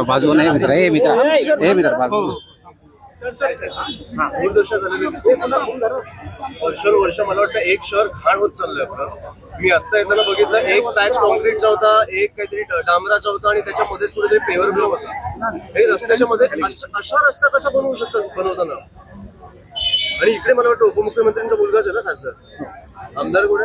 बाजू नाही मित्र हे मित्र बाजू दुर्दशा झालेली दिसते. वर्ष मला वाटतं एक शहर घाण होत चाललंय आपलं. मी आता येताना बघितलं एक पॅच कॉन्क्रीटचा होता, एक काहीतरी डांबराचा होता आणि त्याच्यामध्येच कुठेतरी पेवर ब्लॉक होता. हे रस्त्याच्या मध्ये अशा रस्ता कसा बनवू शकतात बनवताना. आणि इकडे मला वाटतं उपमुख्यमंत्र्यांचा मुलगाच आहे ना खासदार आमदार कुठे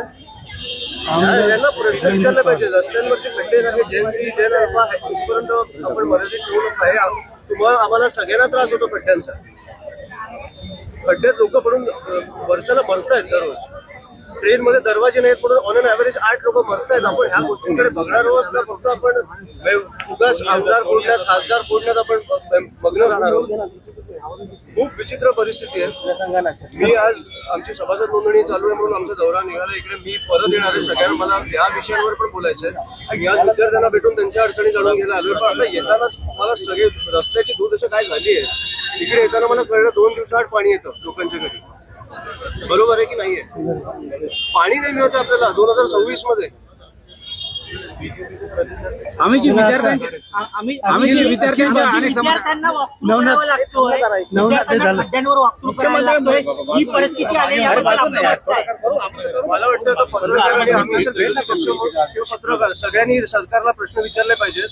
यांना प्रश्न विचारला पाहिजे. रस्त्यांवरचे खड्डे आहे जैन अल्फा इथपर्यंत आपण मर्यादित ठेवू नका. तुम्हाला आम्हाला सगळ्यांना त्रास होतो खड्ड्यांचा. खड्ड्यात लोक पडून वर्षाला मरतायत दररोज. ट्रेनमध्ये दरवाजे नाहीत म्हणून ऑन अन ऍव्हरेज 8 लोक मरतायत. आपण ह्या गोष्टींकडे बघणार आहोत का फक्त आपण उगाच आमदार फोडण्यात खासदार फोडण्यात आपण मग्न राहणार आहोत. खूप विचित्र परिस्थिती आहे. मी आज आमची सभासद नोंदणी चालू आहे म्हणून आमचा दौरा निघाला इकडे. मी परत येणार आहे. सगळ्यांना मला या विषयांवर पण बोलायचं आहे. या विद्यार्थ्यांना भेटून त्यांच्या अडचणी जाणून घ्यायला आलोय. पण आता येतानाच मला सगळे रस्त्याची दुर्दशा काय झाली आहे इकडे येताना मला कळलं 2 दिवसाआड पाणी येतं लोकांच्या घरी. बरोबर आहे की नाहीये. पाणी नाही मिळतं आपल्याला 2026 मध्ये. आम्ही जी विद्यार्थ्यांना ही परिस्थिती आली मला वाटतं पत्रकार सगळ्यांनी सरकारला प्रश्न विचारले पाहिजेत.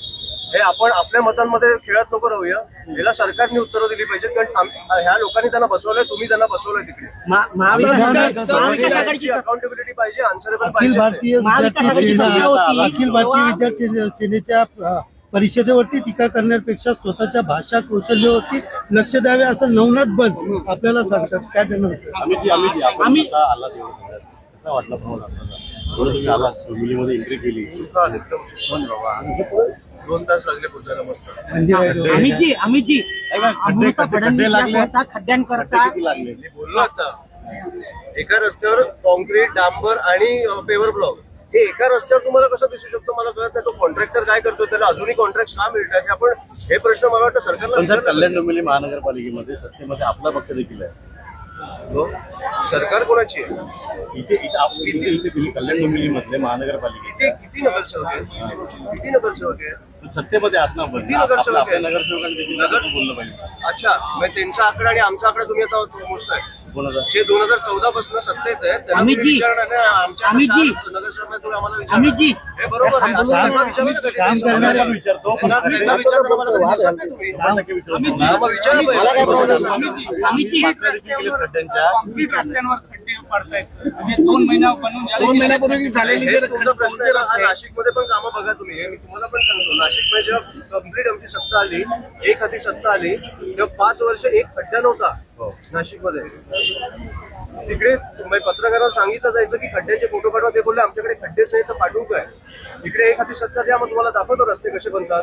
हे आपण आपल्या मतांमध्ये खेळत नको राहूया. याला सरकारने उत्तरं दिली पाहिजेत. कारण ह्या लोकांनी त्यांना बसवलंय, तुम्ही त्यांना बसवलंय तिकडे. अकाउंटेबिलिटी पाहिजे, आन्सरेबल पाहिजे. अखिल भारतीय विद्यार्थी सेनेच्या परिषदेवरती टीका करण्यापेक्षा स्वतःच्या भाषा कौशल्यावरती लक्ष द्यावे असं नवनाथ बन आपल्याला सांगतात. काय त्यांना आम्ही मुलीमध्ये एंट्री केली. 2 तास लागले पोचायला मस्त. आम्ही अमृता फडणवीस खड्ड्यांकरता मी बोललो आता. एका रस्त्यावर कॉन्क्रीट डांबर आणि पेवर ब्लॉक हे एका रस्त्यावर तुम्हाला कसं दिसू शकतो मला कळत नाही. तो कॉन्ट्रॅक्टर काय करतो, त्याला अजूनही कॉन्ट्रॅक्ट का मिळतात आपण हे प्रश्न मला वाटतं सरकारला. कल्याण डोंबिवली महानगरपालिकेमध्ये सत्तेमध्ये आपला पक्ष देखील आहे. सरकार कोणाची आहे इथे कल्याण डोंबिवली मधले महानगरपालिका किती नगरसेवक आहेत सत्तेमध्ये आहात ना. किती नगरसेवक आहेत? नगरसेवकांनी देखील बोललं पाहिजे. अच्छा मग त्यांचा आकडा आणि आमचा आकडा तुम्ही आता मोजताय. जे 2014 पासून सत्तेत आहेत त्यांना विचारणार आमच्या नगरसेवक आम्हाला विचार. हे बरोबर आहे. नाशिकमध्ये पण कामं बघा तुम्ही. हे मी तुम्हाला पण सांगतो. नाशिकमध्ये जेव्हा कम्प्लीट आमची सत्ता आली, एक हाती सत्ता आली तेव्हा 5 वर्ष एक खड्डा नव्हता नाशिकमध्ये. तिकडे पत्रकारांना सांगितलं जायचं की खड्ड्याचे फोटो पाठवा. ते बोलले आमच्याकडे खड्डेच नाही तर पाठवू काय. इकडे एक हाती सत्ता द्या मग तुम्हाला दाखवतो रस्ते कसे बनतात.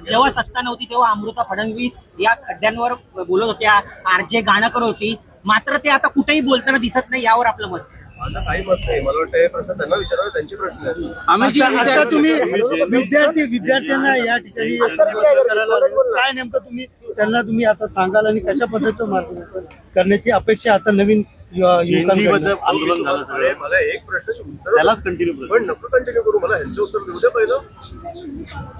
जेव्हा सत्ता नव्हती तेव्हा अमृता फडणवीस या खड्ड्यांवर बोलत होत्या, आरजे गाणं करत होती. मात्र ते आता कुठेही बोलताना दिसत नाही. यावर आपलं मत. असं काही मत नाही. मला वाटतं हे प्रश्न त्यांना विचारावे, त्यांचे प्रश्न आहेत. आता तुम्ही विद्यार्थ्यांना या ठिकाणी काय नेमकं तुम्ही आता सांगाल आणि कशा पद्धतीचं मार्गदर्शन करण्याची अपेक्षा आता नवीन आंदोलन झालं. मला एक प्रश्नाचं उत्तर कंटिन्यू पण नको कंटिन्यू करू. मला ह्यांचं उत्तर देऊ द्या पहिलं.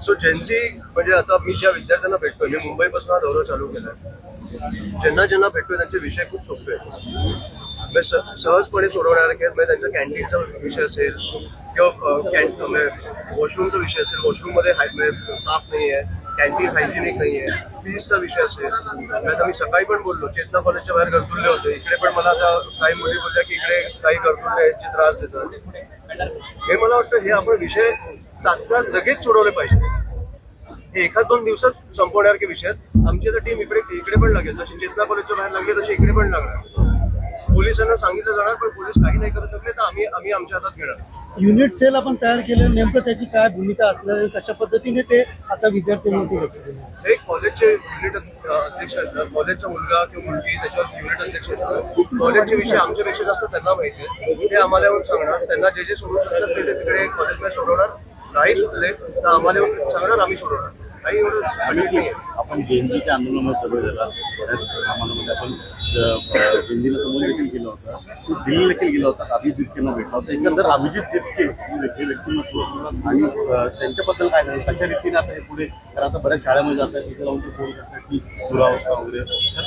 सो जेन्सी म्हणजे आता मी ज्या विद्यार्थ्यांना भेटतोय, मी मुंबईपासून हा दौरा चालू केलाय. ज्यांना भेटतोय त्यांचे विषय खूप सोपे आहेत. सहजपणे सोडवणारे आहेत. म्हणजे त्यांचा कॅन्टीनचा विषय असेल किंवा वॉशरूमचा विषय असेल. वॉशरूममध्ये साफ नाही आहे, कॅन्टीन हायजिनिक नाही आहे, फीजचा विषय असेल. आता मी सकाळी पण बोललो, चेतना कॉलेजच्या बाहेर गरजुल्ले होते. इकडे पण मला आता काही मुली बोलल्या की इकडे काही गरजुल्ले यांचे त्रास देतात. हे मला वाटतं हे आपण विषय तात्काळ लगेच सोडवले पाहिजे. हे 1-2 दिवसात संपवण्यासारखे विषय आहेत. आमची आता टीम इकडे पण लागेल. जशी चेतना कॉलेजच्या बाहेर लागली तशी इकडे पण लागणार. पोलिसांना सांगितलं जाणार पण पोलीस काही नाही करू शकले तर आम्ही आमच्या हातात घेणार. युनिट सेल आपण तयार केलं, नेमकं त्याची काय भूमिका असणार आहे, कशा पद्धतीने ते आता विद्यार्थ्यांवरती लक्ष देणार. एक कॉलेजचे युनिट अध्यक्ष असतात, कॉलेजचा मुलगा किंवा मुलगी त्याच्यावर युनिट अध्यक्ष असतात. कॉलेजचे विषय आमच्यापेक्षा जास्त त्यांना माहिती आहे. ते आम्हाला येऊन सांगणार. त्यांना जे सोडवू शकतात ते तिकडे कॉलेजला सोडवणार. नाही सुटले तर आम्हाला येऊन सांगणार, आम्ही सोडवणार. काही एवढं नाही. आपण जेएनजीच्या आंदोलनामध्ये सगळं झाला. बऱ्याच प्रमाणामध्ये आपण दिल्लीला समोर देखील गेलो होता, दिल्ली देखील गेला होता. अभिजित दिपकेंना भेटला होता. एकंदर अभिजित दिपके व्यक्तिमत्व आणि त्यांच्याबद्दल काय झालं, कशा रीतीने आता हे पुढे, कारण आता बऱ्याच शाळेमध्ये जातात तिथे जाऊन ते फोन करतात की दुरावस्था वगैरे, तर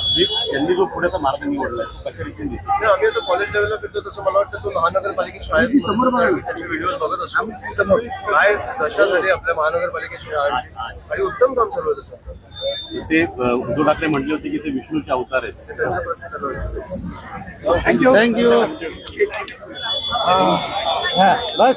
त्यांनी जो पुढेचा मार्ग निवडलाय तो कशा रीतीने दिसतो? नाही, आम्ही आता कॉलेज लेवलला फिरतो तसं मला वाटतं तो महानगरपालिकेची शाळेत समोर त्याचे व्हिडिओज बघत असतो काय दशा झाली आपल्या महानगरपालिकेच्या शाळांची आणि उत्तम काम चालू आहे तसं. ते उद्धव ठाकरे म्हटले होते की ते विष्णूचे अवतार आहेत. ते त्यांचा प्रश्न ठरवायचा. थँक्यू. बस